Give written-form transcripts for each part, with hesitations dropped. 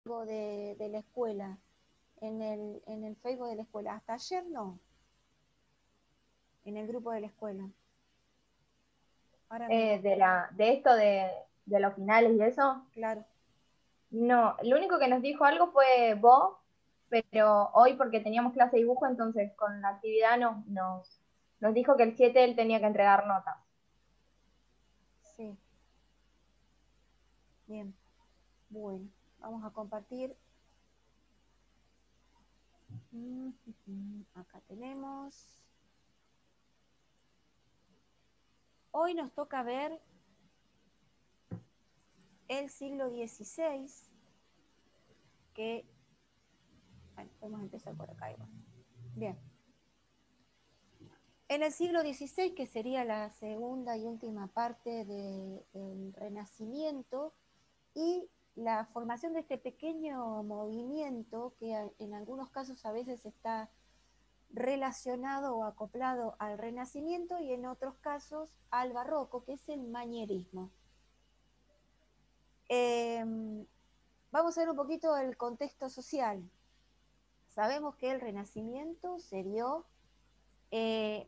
de la escuela, en el Facebook de la escuela. Hasta ayer no, en el grupo de la escuela. Ahora miro. De esto de los finales y eso. Claro. No, lo único que nos dijo algo fue vos, pero hoy porque teníamos clase de dibujo, entonces con la actividad nos dijo que el 7 él tenía que entregar notas. Sí, bien. Bueno, vamos a compartir. Acá tenemos. Hoy nos toca ver el siglo XVI, que, bueno, podemos empezar por acá igual. Bien. En el siglo XVI, que sería la segunda y última parte del Renacimiento, y la formación de este pequeño movimiento que en algunos casos a veces está relacionado o acoplado al Renacimiento y en otros casos al Barroco, que es el manierismo. Vamos a ver un poquito el contexto social. Sabemos que el Renacimiento se dio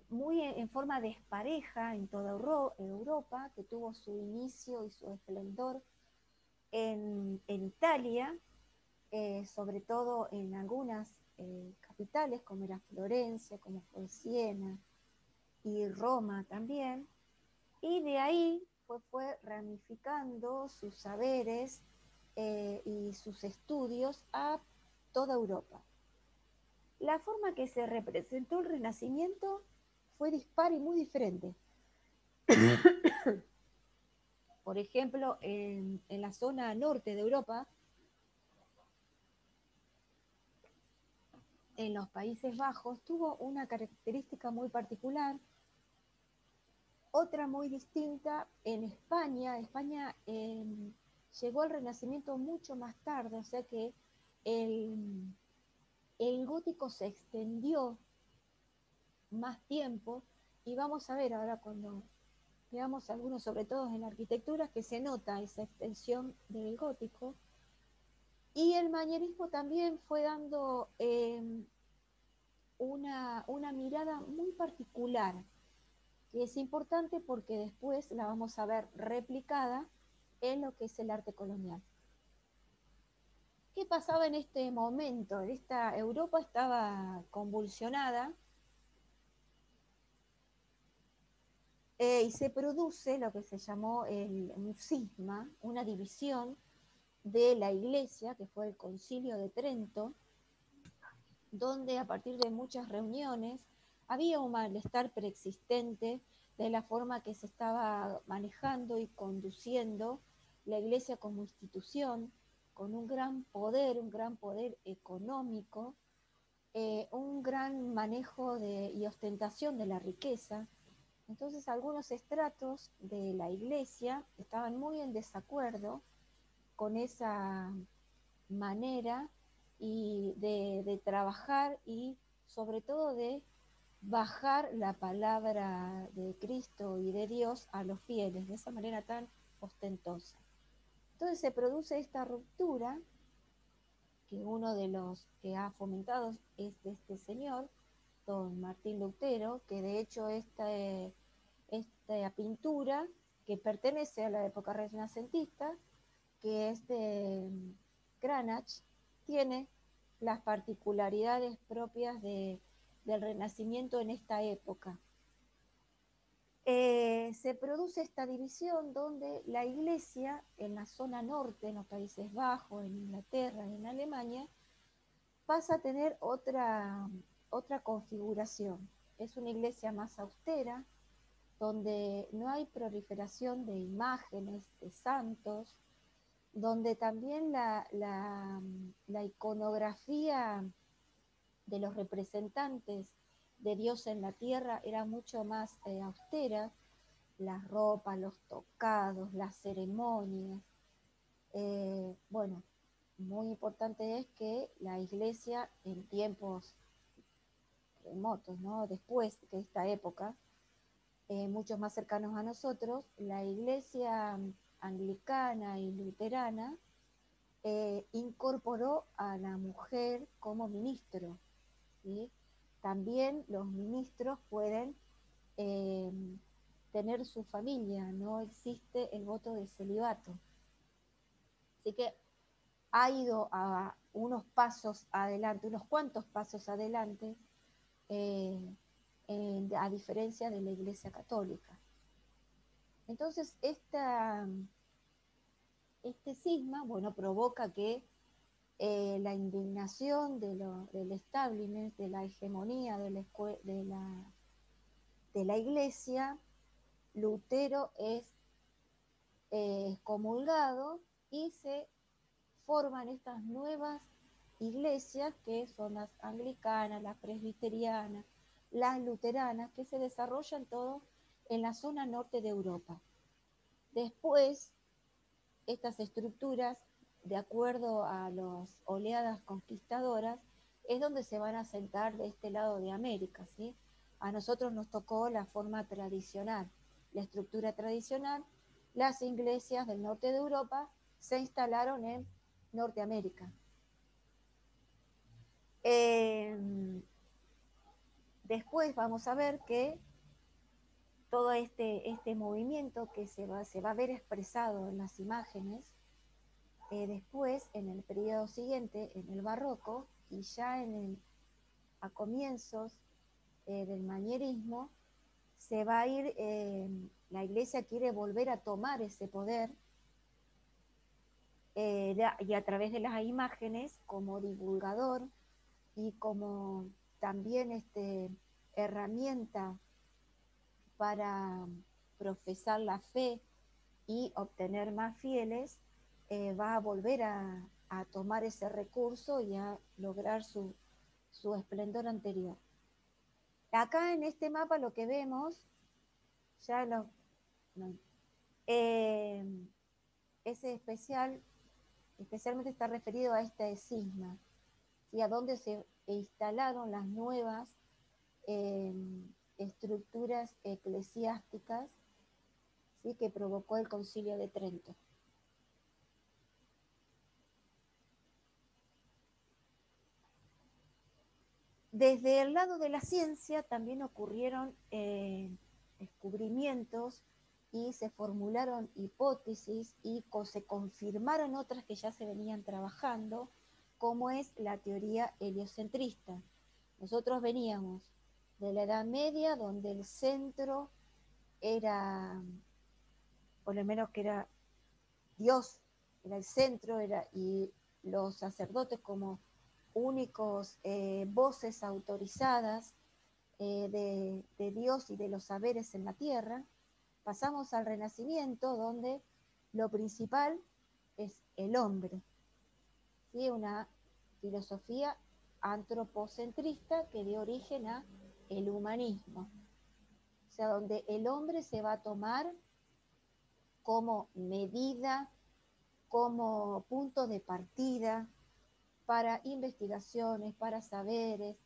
muy en forma despareja en toda Europa, que tuvo su inicio y su esplendor en Italia, sobre todo en algunas capitales, como era Florencia, como fue Siena y Roma también, y de ahí fue ramificando sus saberes y sus estudios a toda Europa. La forma que se representó el Renacimiento fue dispar y muy diferente. Por ejemplo, en la zona norte de Europa, en los Países Bajos, tuvo una característica muy particular, otra muy distinta en España. España llegó al Renacimiento mucho más tarde, o sea que el, el gótico se extendió más tiempo, y vamos a ver ahora cuando veamos algunos, sobre todo en la arquitectura, que se nota esa extensión del gótico. Y el manierismo también fue dando una mirada muy particular, que es importante porque después la vamos a ver replicada en lo que es el arte colonial. ¿Qué pasaba en este momento? Esta Europa estaba convulsionada y se produce lo que se llamó un cisma, una división de la Iglesia, que fue el Concilio de Trento, donde a partir de muchas reuniones había un malestar preexistente de la forma que se estaba manejando y conduciendo la Iglesia como institución, con un gran poder económico, un gran manejo y ostentación de la riqueza. Entonces algunos estratos de la Iglesia estaban muy en desacuerdo con esa manera y de trabajar y sobre todo de bajar la palabra de Cristo y de Dios a los fieles de esa manera tan ostentosa. Entonces se produce esta ruptura, que uno de los que ha fomentado es de este señor, don Martín Lutero, que de hecho esta pintura, que pertenece a la época renacentista, que es de Cranach, tiene las particularidades propias del Renacimiento en esta época. Se produce esta división donde la Iglesia en la zona norte, en los Países Bajos, en Inglaterra y en Alemania, pasa a tener otra configuración. Es una iglesia más austera, donde no hay proliferación de imágenes, de santos, donde también la iconografía de los representantes de Dios en la tierra era mucho más austera, las ropas, los tocados, las ceremonias. Bueno, muy importante es que la iglesia en tiempos remotos, ¿no? Después de esta época, muchos más cercanos a nosotros, la iglesia anglicana y luterana incorporó a la mujer como ministro, ¿sí? También los ministros pueden eh, tener su familia, no existe el voto de celibato. Así que ha ido a unos pasos adelante, unos cuantos pasos adelante, eh, a diferencia de la Iglesia Católica. Entonces, este cisma, bueno, provoca que la indignación del establishment, de la hegemonía de la Iglesia, Lutero es excomulgado y se forman estas nuevas iglesias que son las anglicanas, las presbiterianas, las luteranas, que se desarrollan todo en la zona norte de Europa. Después, estas estructuras, de acuerdo a las oleadas conquistadoras, es donde se van a sentar de este lado de América, ¿sí? A nosotros nos tocó la forma tradicional, la estructura tradicional. Las iglesias del norte de Europa se instalaron en Norteamérica. Después vamos a ver que todo este movimiento que se va a ver expresado en las imágenes, después, en el periodo siguiente, en el barroco, y ya a comienzos del manierismo, se va a ir, la Iglesia quiere volver a tomar ese poder, y a través de las imágenes, como divulgador y como también herramienta para profesar la fe y obtener más fieles, va a volver a tomar ese recurso y a lograr su esplendor anterior. Acá en este mapa lo que vemos, ya eh, ese especialmente está referido a este cisma, ¿sí? A donde se instalaron las nuevas eh, estructuras eclesiásticas, ¿sí? Que provocó el Concilio de Trento. Desde el lado de la ciencia también ocurrieron descubrimientos y se formularon hipótesis y se confirmaron otras que ya se venían trabajando, como es la teoría heliocentrista. Nosotros veníamos de la Edad Media, donde el centro era, por lo menos que era Dios, era el centro, y los sacerdotes como únicos voces autorizadas de Dios y de los saberes en la tierra. Pasamos al Renacimiento, donde lo principal es el hombre, ¿sí? Una filosofía antropocentrista que dio origen a el humanismo, o sea, donde el hombre se va a tomar como medida, como punto de partida para investigaciones, para saberes.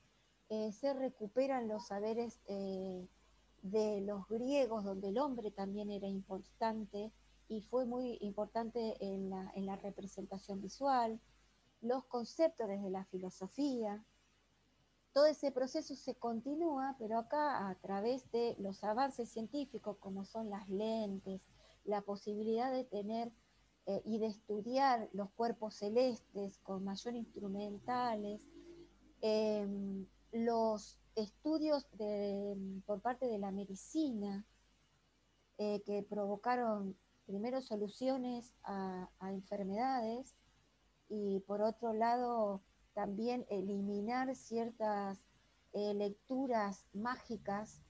Se recuperan los saberes de los griegos, donde el hombre también era importante y fue muy importante en la representación visual, los conceptos desde la filosofía. Todo ese proceso se continúa, pero acá a través de los avances científicos, como son las lentes, la posibilidad de tener y de estudiar los cuerpos celestes con mayor instrumentales, eh, los estudios por parte de la medicina, que provocaron primero soluciones a enfermedades y por otro lado también eliminar ciertas lecturas mágicas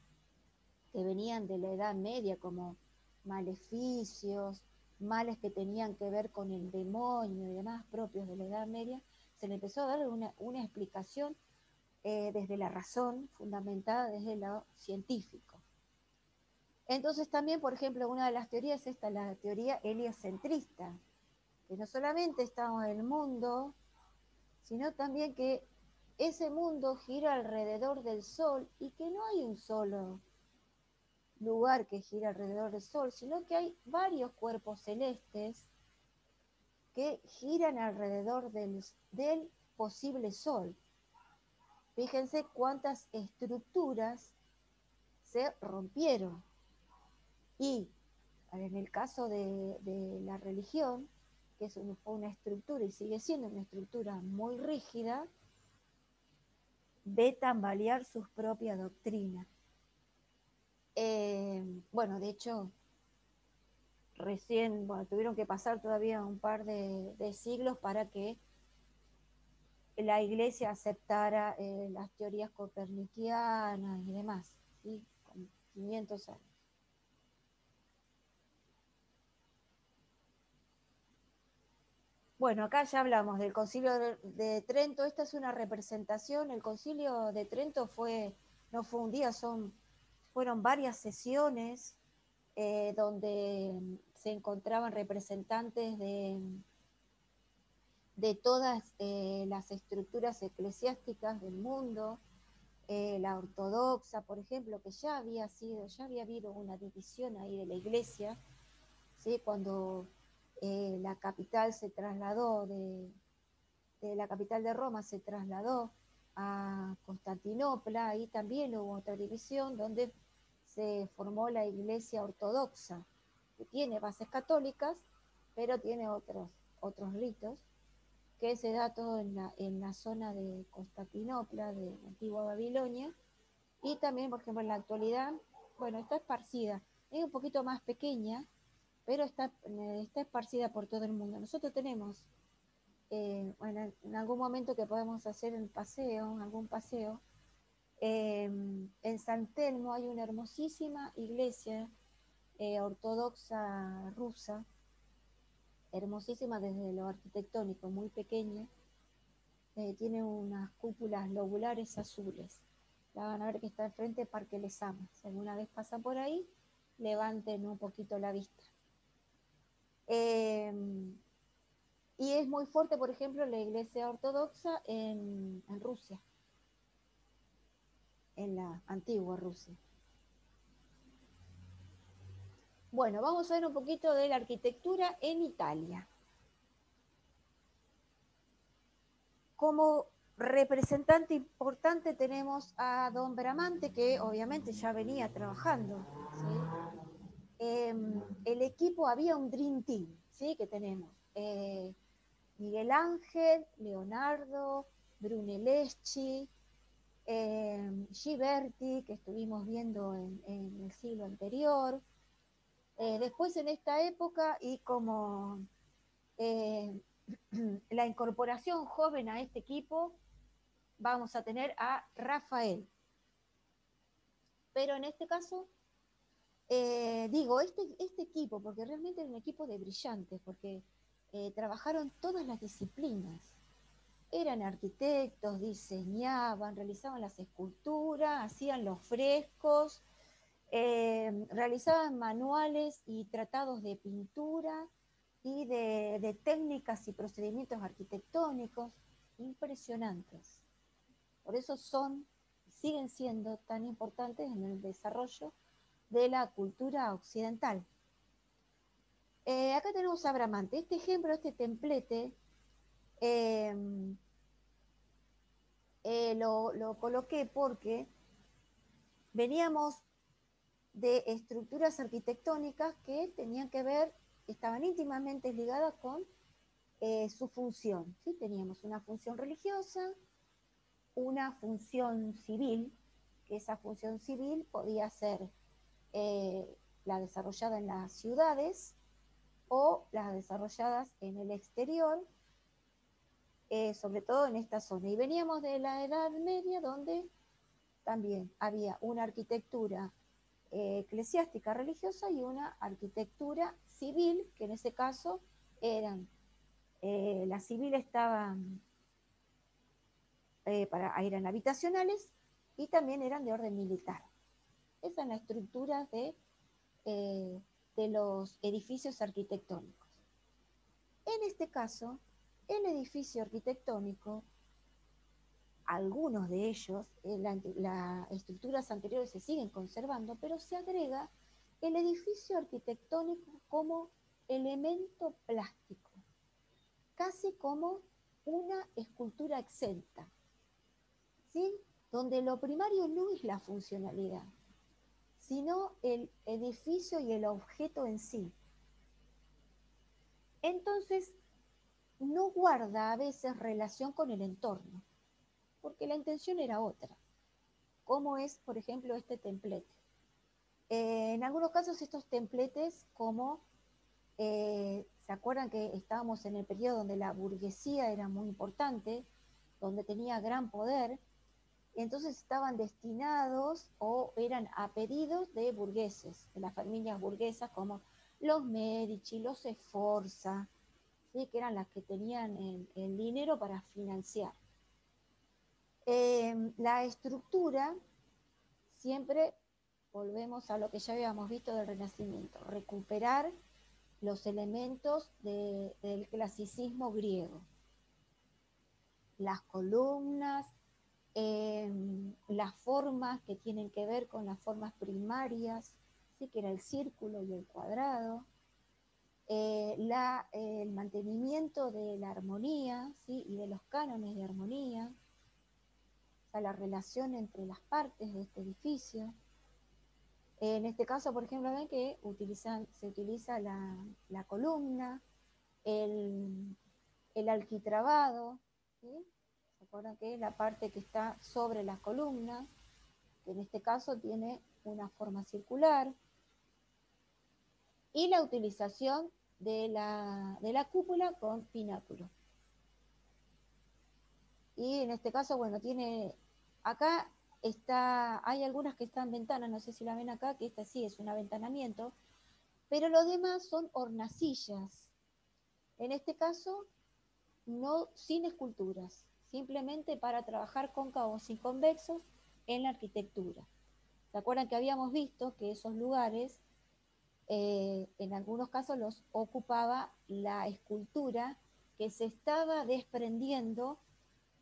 que venían de la Edad Media, como maleficios, males que tenían que ver con el demonio y demás propios de la Edad Media. Se le empezó a dar una explicación desde la razón, fundamentada desde lo científico. Entonces también, por ejemplo, una de las teorías es la teoría heliocentrista, que no solamente estamos en el mundo, sino también que ese mundo gira alrededor del Sol y que no hay un solo lugar que gira alrededor del Sol, sino que hay varios cuerpos celestes que giran alrededor del posible Sol. Fíjense cuántas estructuras se rompieron. Y en el caso de la religión, que fue una estructura y sigue siendo una estructura muy rígida, ve tambalear sus propias doctrinas. Bueno, de hecho, recién, bueno, tuvieron que pasar todavía un par de siglos para que la Iglesia aceptara las teorías copernicanianas y demás, ¿sí? Con 500 años. Bueno, acá ya hablamos del Concilio de Trento. Esta es una representación. El Concilio de Trento no fue un día, fueron varias sesiones donde se encontraban representantes de todas las estructuras eclesiásticas del mundo, la ortodoxa, por ejemplo, que ya había habido una división ahí de la Iglesia, ¿sí? Cuando la capital se trasladó de la capital de Roma se trasladó a Constantinopla, ahí también hubo otra división donde se formó la Iglesia Ortodoxa, que tiene bases católicas, pero tiene otros ritos, que se da todo en la zona de Constantinopla, de la antigua Babilonia, y también, por ejemplo, en la actualidad, bueno, está esparcida, es un poquito más pequeña, pero está esparcida por todo el mundo. Nosotros tenemos, bueno, en algún momento que podemos hacer algún paseo, en San Telmo hay una hermosísima iglesia ortodoxa rusa, hermosísima desde lo arquitectónico, muy pequeña, tiene unas cúpulas lobulares azules. La van a ver que está al frente de Parque Lezama. Si alguna vez pasan por ahí, levanten un poquito la vista. Y es muy fuerte, por ejemplo, la iglesia ortodoxa en Rusia, en la antigua Rusia. Bueno, vamos a ver un poquito de la arquitectura en Italia. Como representante importante tenemos a don Bramante, que obviamente ya venía trabajando, ¿sí? El equipo, había un Dream Team, ¿sí? Que tenemos Miguel Ángel, Leonardo, Brunelleschi, Ghiberti, que estuvimos viendo en el siglo anterior. Después en esta época, y como la incorporación joven a este equipo, vamos a tener a Rafael. Pero en este caso, digo, este equipo, porque realmente era un equipo de brillantes, porque trabajaron todas las disciplinas. Eran arquitectos, diseñaban, realizaban las esculturas, hacían los frescos, realizaban manuales y tratados de pintura y de técnicas y procedimientos arquitectónicos impresionantes. Por eso siguen siendo tan importantes en el desarrollo de la cultura occidental. Acá tenemos a Bramante. Este ejemplo, este templete, lo coloqué porque veníamos de estructuras arquitectónicas que tenían que ver, estaban íntimamente ligadas con su función. ¿Sí? Teníamos una función religiosa, una función civil, que esa función civil podía ser la desarrollada en las ciudades o las desarrolladas en el exterior, sobre todo en esta zona. Y veníamos de la Edad Media, donde también había una arquitectura eclesiástica religiosa y una arquitectura civil, que en ese caso las civiles eran habitacionales y también eran de orden militar. Esas son las estructuras de los edificios arquitectónicos. En este caso, el edificio arquitectónico, algunos de ellos, las estructuras anteriores se siguen conservando, pero se agrega el edificio arquitectónico como elemento plástico. casi como una escultura exenta, ¿sí? Donde lo primario no es la funcionalidad, sino el edificio y el objeto en sí. Entonces, no guarda a veces relación con el entorno, porque la intención era otra, como es, por ejemplo, este templete. En algunos casos estos templetes, como se acuerdan que estábamos en el periodo donde la burguesía era muy importante, donde tenía gran poder, entonces estaban destinados o eran a pedidos de burgueses, de las familias burguesas como los Medici, los Sforza, ¿sí? Que eran las que tenían el dinero para financiar. La estructura, siempre volvemos a lo que ya habíamos visto del Renacimiento, recuperar los elementos del clasicismo griego, las columnas, las formas que tienen que ver con las formas primarias, ¿sí? Que era el círculo y el cuadrado, el mantenimiento de la armonía, ¿sí? Y de los cánones de armonía, o sea, la relación entre las partes de este edificio. En este caso, por ejemplo, ven que se utiliza la columna, el alquitrabado, ¿sí? ¿Se acuerdan que es la parte que está sobre las columnas? Que en este caso tiene una forma circular, y la utilización de la cúpula con pináculo. Y en este caso, bueno, tiene, acá hay algunas que están ventanas, no sé si la ven acá, que esta sí es un aventanamiento, pero los demás son hornacillas. En este caso, no sin esculturas, simplemente para trabajar cóncavos y convexos en la arquitectura. ¿Se acuerdan que habíamos visto que esos lugares, en algunos casos los ocupaba la escultura que se estaba desprendiendo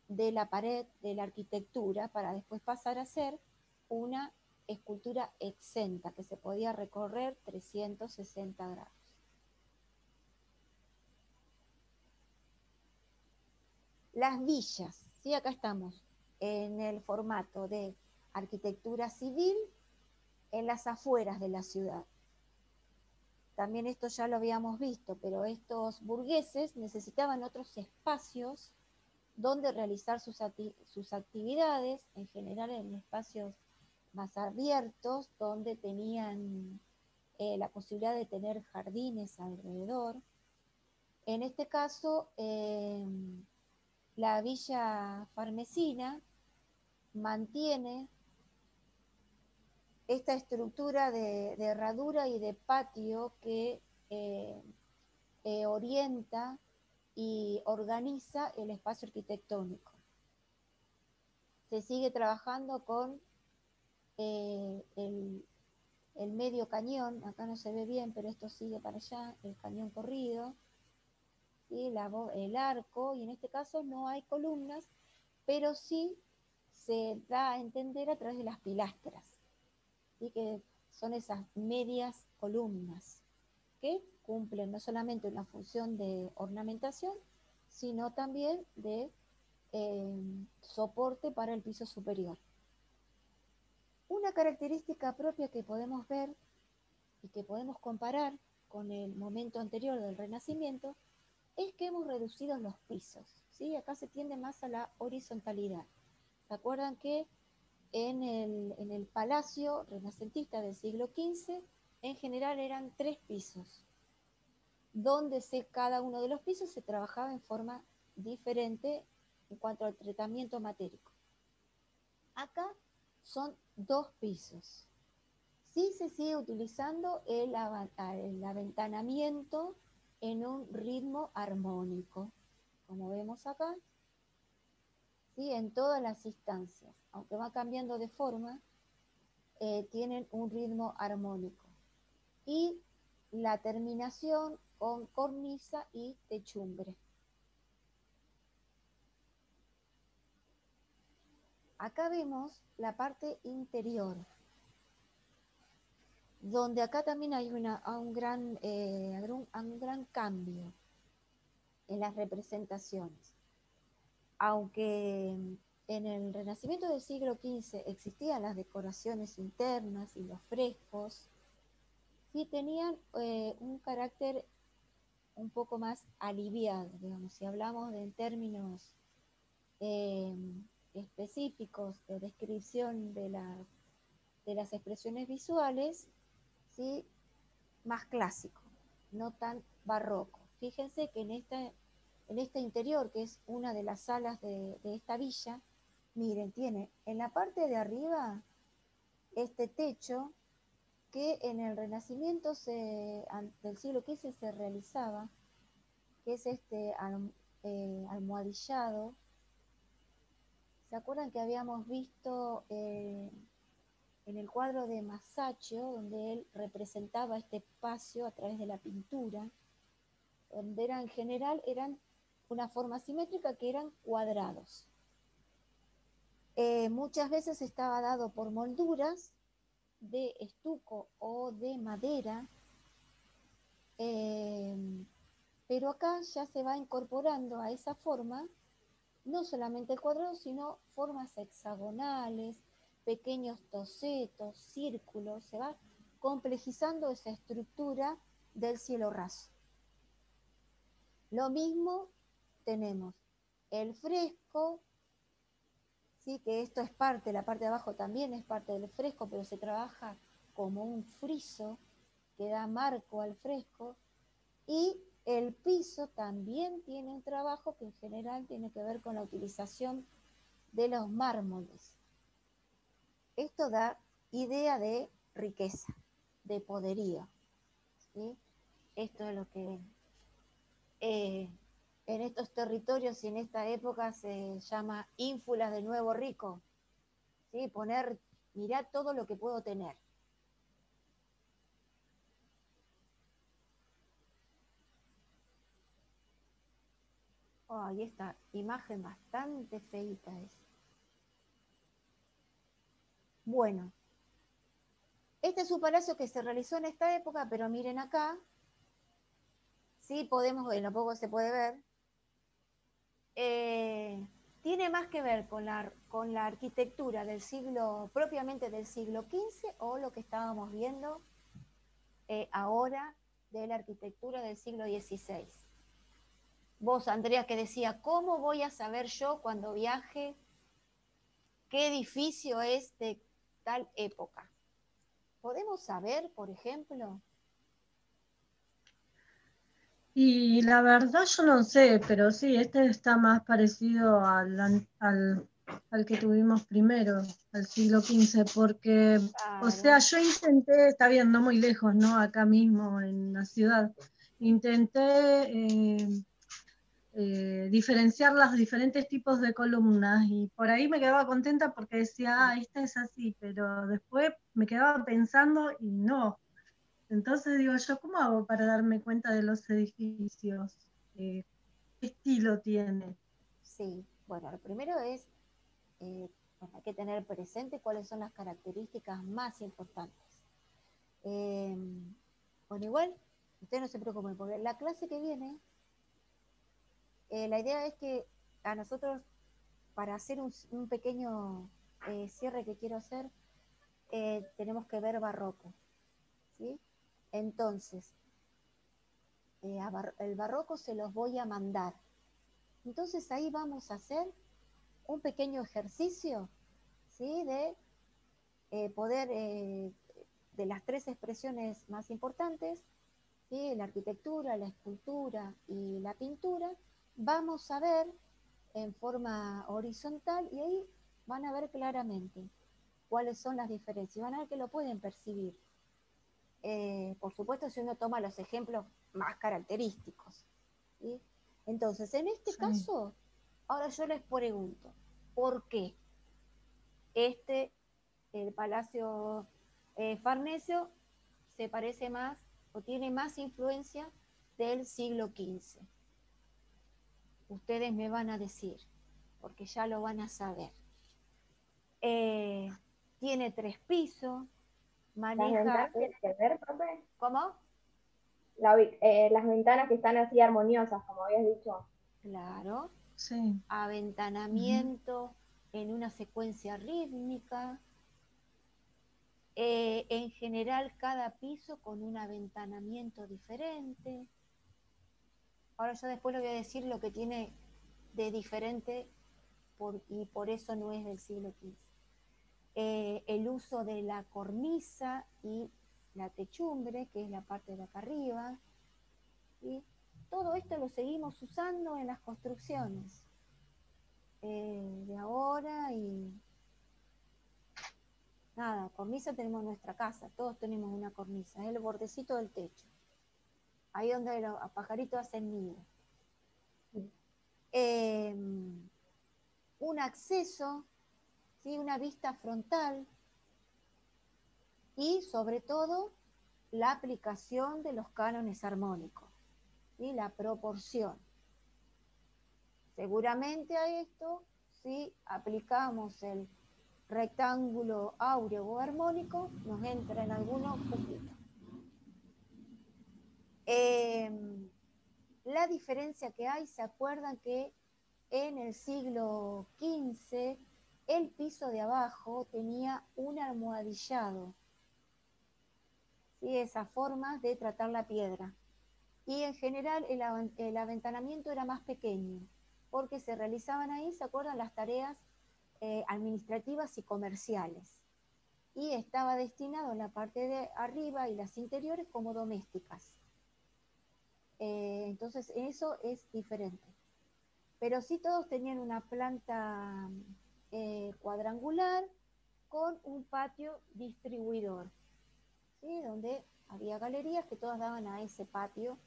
de la pared de la arquitectura para después pasar a ser una escultura exenta que se podía recorrer 360 grados? Las villas, ¿sí? Acá estamos en el formato de arquitectura civil en las afueras de la ciudad. También esto ya lo habíamos visto, pero estos burgueses necesitaban otros espacios donde realizar sus actividades, en general en espacios más abiertos, donde tenían la posibilidad de tener jardines alrededor. En este caso, la Villa Farnesina mantiene esta estructura de herradura y de patio que eh, orienta y organiza el espacio arquitectónico. Se sigue trabajando con el medio cañón, acá no se ve bien, pero esto sigue para allá, el cañón corrido, ¿sí? El arco, y en este caso no hay columnas, pero sí se da a entender a través de las pilastras, ¿sí? Que son esas medias columnas que cumplen no solamente una función de ornamentación, sino también de soporte para el piso superior. Una característica propia que podemos ver y que podemos comparar con el momento anterior del Renacimiento es que hemos reducido los pisos, ¿sí? Acá se tiende más a la horizontalidad. ¿Se acuerdan que en el palacio renacentista del siglo XV en general eran 3 pisos, donde cada uno de los pisos se trabajaba en forma diferente en cuanto al tratamiento matérico? Acá son 2 pisos. Sí se sigue utilizando el aventanamiento en un ritmo armónico, como vemos acá, ¿sí? En todas las instancias, aunque va cambiando de forma, tienen un ritmo armónico. Y la terminación con cornisa y techumbre. Acá vemos la parte interior, donde acá también hay un gran cambio. en las representaciones. Aunque en el Renacimiento del siglo XV existían las decoraciones internas y los frescos, sí tenían un carácter un poco más aliviado, digamos, si hablamos en términos eh, específicos de descripción de las expresiones visuales, ¿sí? Más clásico, no tan barroco. Fíjense que en este interior, que es una de las salas de esta villa, miren, tiene en la parte de arriba este techo que en el Renacimiento del siglo XV se realizaba, que es este almohadillado. ¿Se acuerdan que habíamos visto en el cuadro de Masaccio, donde él representaba este espacio a través de la pintura, donde en general eran una forma simétrica que eran cuadrados? Muchas veces estaba dado por molduras de estuco o de madera, pero acá ya se va incorporando a esa forma no solamente el cuadrado, sino formas hexagonales, pequeños tosetos, círculos, se va complejizando esa estructura del cielo raso. Lo mismo tenemos el fresco, ¿sí? Que esto es parte, la parte de abajo también es parte del fresco, pero se trabaja como un friso que da marco al fresco, y el piso también tiene un trabajo que en general tiene que ver con la utilización de los mármoles. Esto da idea de riqueza, de poderío, ¿sí? Esto es lo que en estos territorios y en esta época se llama ínfulas de nuevo rico, ¿sí? Poner, mirá todo lo que puedo tener. Oh, y esta imagen bastante feita es. Bueno, este es un palacio que se realizó en esta época, pero miren acá, sí podemos ver, tampoco se puede ver, tiene más que ver con la arquitectura del siglo, propiamente del siglo XV, o lo que estábamos viendo ahora de la arquitectura del siglo XVI. Vos, Andrea, que decía, ¿cómo voy a saber yo cuando viaje qué edificio es de tal época? ¿Podemos saber, por ejemplo? Y la verdad yo no sé, pero sí, este está más parecido al que tuvimos primero, al siglo XV, porque, o sea, Claro. yo intenté, está bien, no muy lejos, ¿no? Acá mismo en la ciudad, intenté diferenciar los diferentes tipos de columnas y por ahí me quedaba contenta porque decía, ah, esta es así, pero después me quedaba pensando y no. Entonces digo yo, ¿cómo hago para darme cuenta de los edificios? ¿Qué estilo tiene? Sí, bueno, lo primero es, bueno, hay que tener presente cuáles son las características más importantes. Eh, bueno, igual, ustedes no se preocupen, porque la clase que viene, la idea es que a nosotros, para hacer un pequeño cierre que quiero hacer, tenemos que ver barroco, ¿sí? Entonces, el barroco se los voy a mandar. Entonces ahí vamos a hacer un pequeño ejercicio, ¿sí? De poder, de las tres expresiones más importantes, ¿sí? La arquitectura, la escultura y la pintura, vamos a ver en forma horizontal y ahí van a ver claramente cuáles son las diferencias, van a ver que lo pueden percibir. Por supuesto, si uno toma los ejemplos más característicos, ¿sí? Entonces, en este Sí. caso, ahora yo les pregunto, ¿por qué el Palacio Farnesio se parece más o tiene más influencia del siglo XV? Ustedes me van a decir, porque ya lo van a saber. Tiene 3 pisos, ¿Las maneja... ventanas tienen que ver, profe? ¿Cómo? las ventanas que están así armoniosas, como habías dicho. Claro. Sí. Aventanamiento en una secuencia rítmica. En general, cada piso con un aventanamiento diferente. Ahora yo después le voy a decir lo que tiene de diferente y por eso no es del siglo XV. El uso de la cornisa y la techumbre, que es la parte de acá arriba. ¿Sí? Todo esto lo seguimos usando en las construcciones de ahora y nada, cornisa tenemos en nuestra casa, todos tenemos una cornisa, es el bordecito del techo, ahí donde los pajaritos hacen nido. Un acceso, ¿sí? Una vista frontal y sobre todo la aplicación de los cánones armónicos, ¿sí? La proporción. Seguramente a esto, si aplicamos el rectángulo áureo o armónico, nos entra en algunos puntitos. La diferencia que hay, ¿se acuerdan que en el siglo XV el piso de abajo tenía un almohadillado? ¿Sí? Esa forma de tratar la piedra. Y en general el aventanamiento era más pequeño, porque se realizaban ahí, ¿se acuerdan? Las tareas administrativas y comerciales. Y estaba destinado en la parte de arriba y las interiores como domésticas. Entonces eso es diferente. Pero sí todos tenían una planta cuadrangular con un patio distribuidor, ¿sí? Donde había galerías que todas daban a ese patio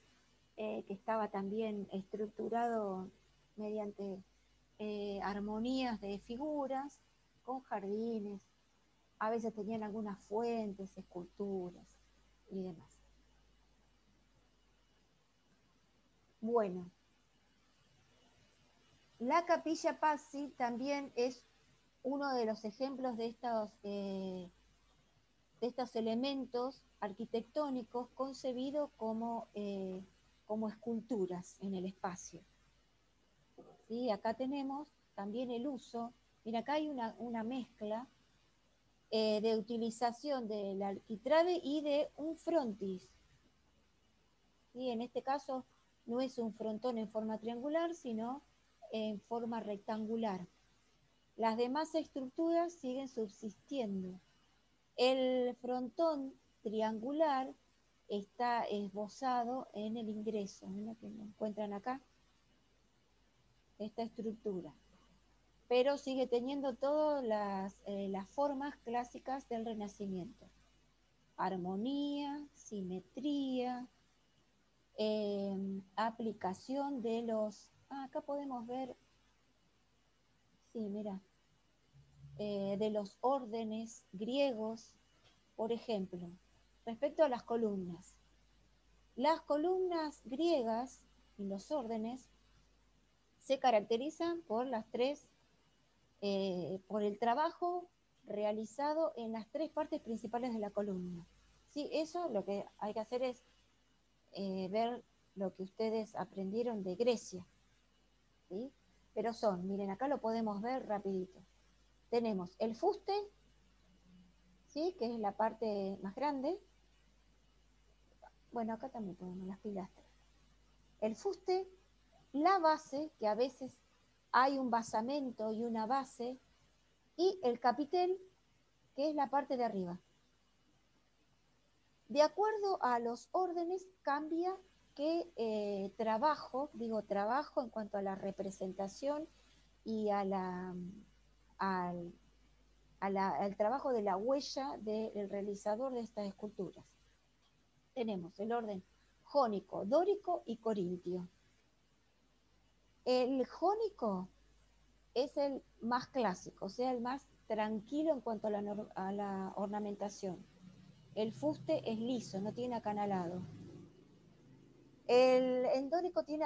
que estaba también estructurado mediante armonías de figuras con jardines. A veces tenían algunas fuentes, esculturas y demás. Bueno, la Capilla Pazzi también es uno de los ejemplos de estos elementos arquitectónicos concebidos como esculturas en el espacio. ¿Sí? Acá tenemos también el uso, mira, acá hay una mezcla de utilización del arquitrabe y de un frontis. ¿Sí? En este caso no es un frontón en forma triangular, sino en forma rectangular. Las demás estructuras siguen subsistiendo. El frontón triangular está esbozado en el ingreso, ¿no? Que lo encuentran acá, esta estructura. Pero sigue teniendo todas las formas clásicas del Renacimiento. Armonía, simetría, aplicación de los... acá podemos ver, sí, mira, de los órdenes griegos, por ejemplo, respecto a las columnas. Las columnas griegas y los órdenes se caracterizan por las tres, por el trabajo realizado en las tres partes principales de la columna. Sí, eso lo que hay que hacer es ver lo que ustedes aprendieron de Grecia, ¿sí? Pero son, miren, acá lo podemos ver rapidito. Tenemos el fuste, ¿sí? Que es la parte más grande. Bueno, acá también podemos las pilastras. El fuste, la base, que a veces hay un basamento y una base, y el capitel, que es la parte de arriba. De acuerdo a los órdenes cambia qué trabajo en cuanto a la representación y al trabajo de la huella del realizador de estas esculturas. Tenemos el orden jónico, dórico y corintio. El jónico es el más clásico, o sea, el más tranquilo en cuanto a la ornamentación. El fuste es liso, no tiene acanalado. El dórico tiene